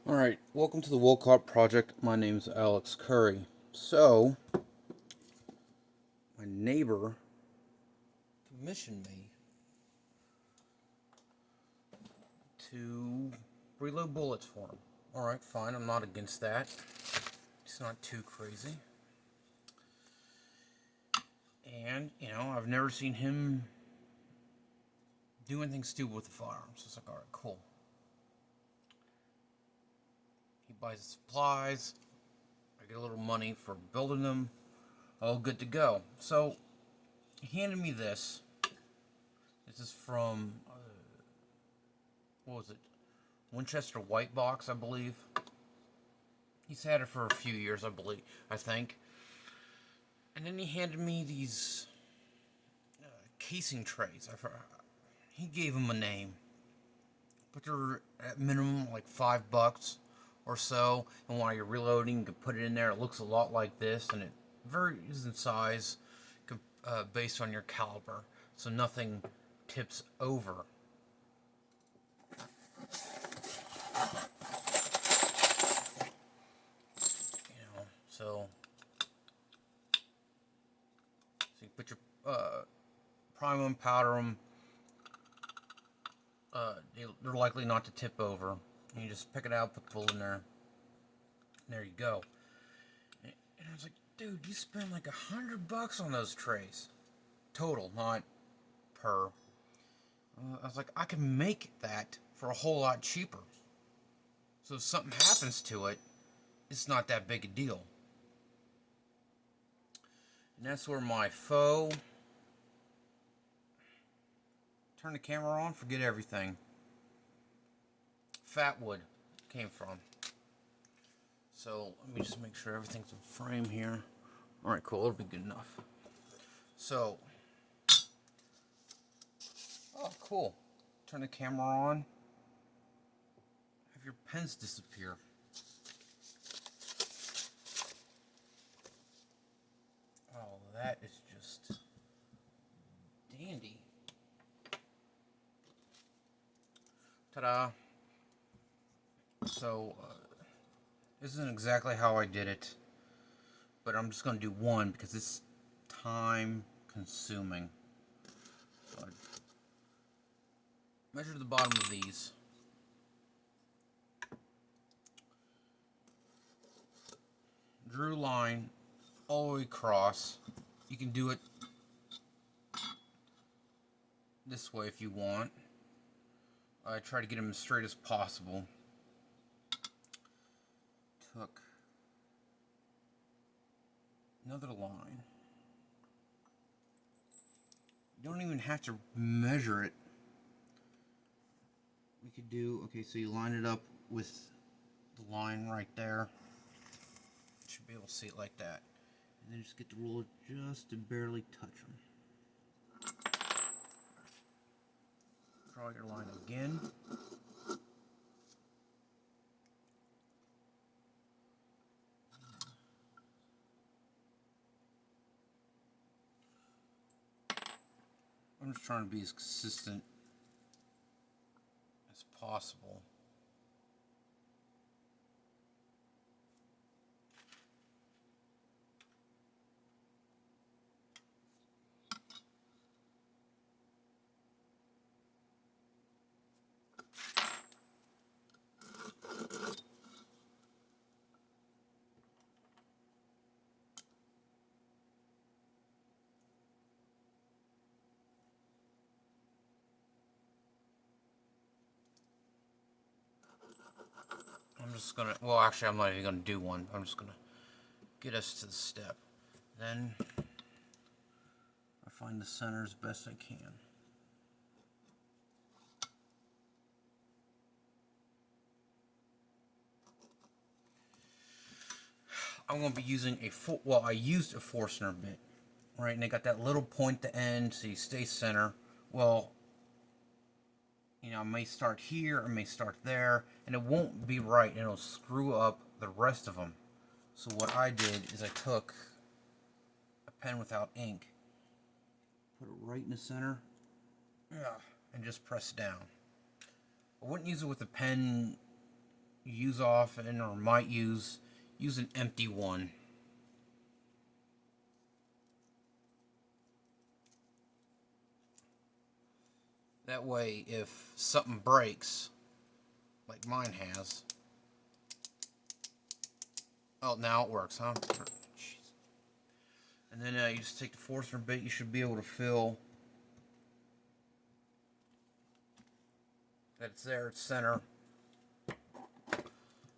Alright, welcome to the Wolcott Project. My name's Alex Curry. So, my neighbor commissioned me to reload bullets for him. Alright, fine, I'm not against that. It's not too crazy. And, I've never seen him do anything stupid with the firearms. So it's like, alright, cool. He buys the supplies. I get a little money for building them. All good to go. So, he handed me this. This is from, what was it? Winchester White Box, I believe. He's had it for a few years, I think. And then he handed me these casing trays. He gave them a name, but they're at minimum like $5 or so. And while you're reloading, you can put it in there. It looks a lot like this, and it varies in size based on your caliber, so nothing tips over. So you put your prime them, powder them. They're likely not to tip over. And you just pick it out, put the bullet in there. And there you go. And I was like, dude, you spend like $100 on those trays. Total, not per. I was like, I can make that for a whole lot cheaper. So if something happens to it, it's not that big a deal. And that's where my foe. Turn the camera on, forget everything. Fatwood came from. So let me just make sure everything's in frame here. Alright, cool, it'll be good enough. So, oh cool. Turn the camera on. Have your pens disappear. Oh, that is just dandy. Ta-da. So, this isn't exactly how I did it, but I'm just going to do one because it's time consuming. So I measure the bottom of these. Drew line all the way across. You can do it this way if you want. I try to get them as straight as possible. Took another line. You don't even have to measure it. We could do, okay, so you line it up with the line right there. You should be able to see it like that. And then just get the ruler just to barely touch them. Draw your line again. I'm just trying to be as consistent as possible. I'm just gonna, well actually I'm not even gonna do one. I'm just gonna get us to the step. Then I find the center as best I can. I'm going to be using I used a Forstner bit, right? And they got that little point at the end, so you stay center. Well, I may start here, I may start there, and it won't be right, and it'll screw up the rest of them. So what I did is I took a pen without ink, put it right in the center, and just press down. I wouldn't use it with a pen use often or might use an empty one. That way, if something breaks, like mine has. Oh, now it works, huh? Jeez. And then you just take the Forstner bit. You should be able to feel that it's there, it's center.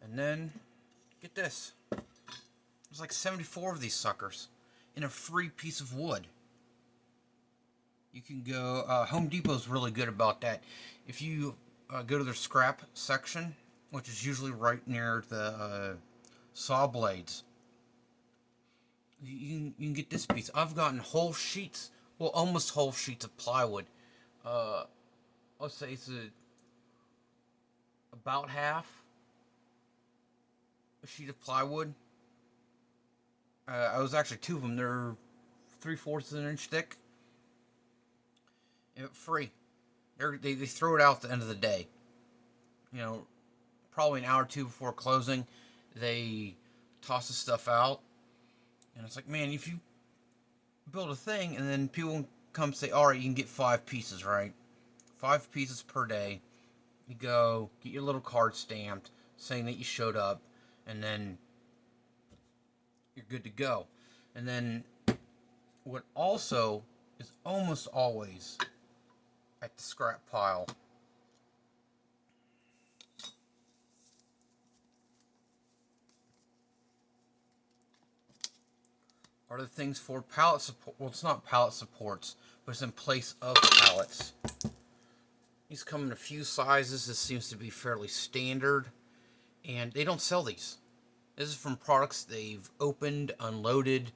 And then, get this. There's like 74 of these suckers in a free piece of wood. You can go, Home Depot's really good about that. If you go to their scrap section, which is usually right near the saw blades, you can get this piece. I've gotten whole sheets, well, almost whole sheets of plywood. Let's say it's about half a sheet of plywood. I was actually two of them. They're 3/4 of an inch thick. Free. They throw it out at the end of the day. You know, probably an hour or two before closing, they toss the stuff out. And it's like, man, if you build a thing and then people come say, all right, you can get 5 pieces, right? 5 pieces per day. You go, get your little card stamped saying that you showed up, and then you're good to go. And then what also is almost always at the scrap pile are the things for pallet support. Well, it's not pallet supports, but it's in place of pallets. These come in a few sizes. This seems to be fairly standard, and they don't sell these. This is from products they've opened, unloaded,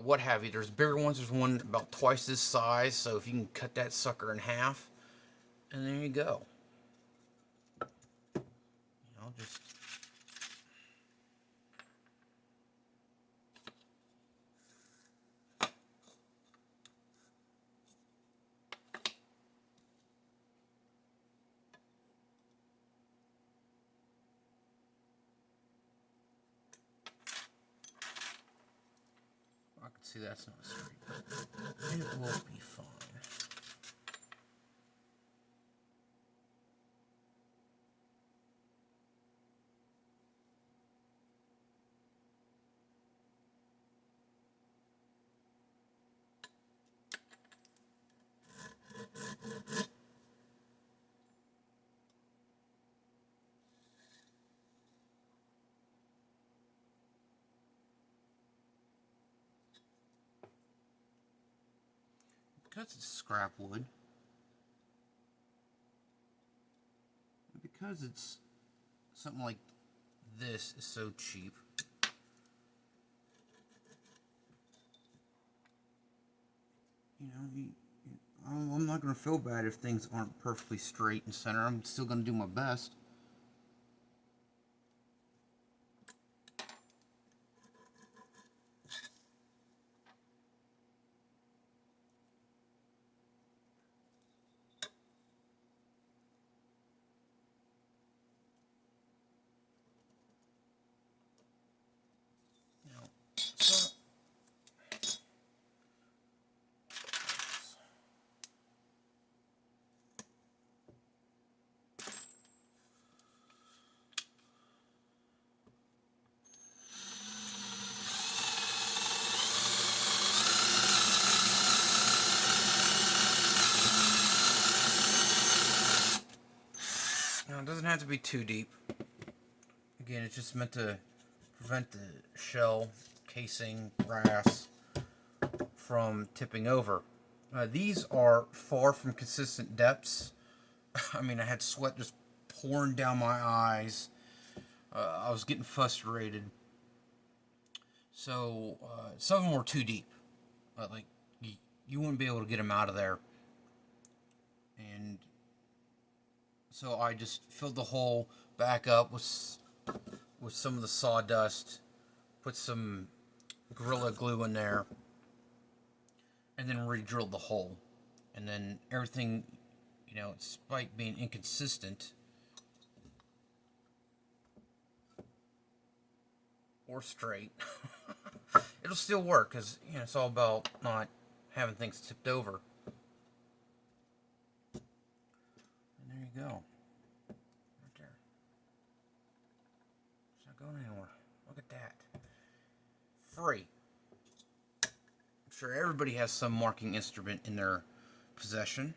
what have you. There's bigger ones. There's one about twice this size, so if you can cut that sucker in half, and there you go. Just I can see that's not straight, but it will be fine. Because it's scrap wood, because it's something like this is so cheap, I'm not going to feel bad if things aren't perfectly straight and center. I'm still going to do my best. So now, it doesn't have to be too deep. Again, it's just meant to prevent the shell, casing, brass from tipping over. These are far from consistent depths. I mean, I had sweat just pouring down my eyes. I was getting frustrated. So, some of them were too deep. Like, you wouldn't be able to get them out of there. And so I just filled the hole back up with some of the sawdust, put some Gorilla Glue in there, and then re-drilled the hole. And then everything, despite being inconsistent, or straight. It'll still work because, you know, it's all about not having things tipped over. And there you go. Right there. It's not going anywhere. Look at that. Free. I'm sure everybody has some marking instrument in their possession.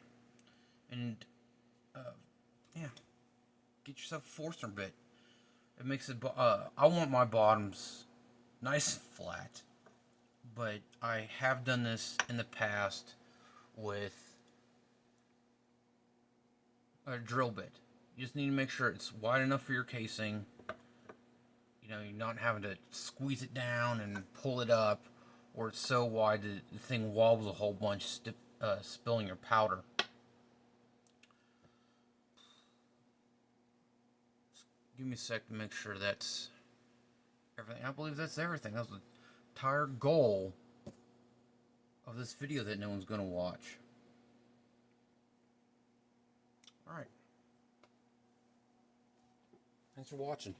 And, yeah. Get yourself a Forstner bit. It makes it, I want my bottoms nice and flat. But I have done this in the past with a drill bit. You just need to make sure it's wide enough for your casing. You know, you're not having to squeeze it down and pull it up, or it's so wide that the thing wobbles a whole bunch, spilling your powder. Just give me a sec to make sure that's everything. I believe that's everything. That was the entire goal of this video that no one's going to watch. Alright. Thanks for watching.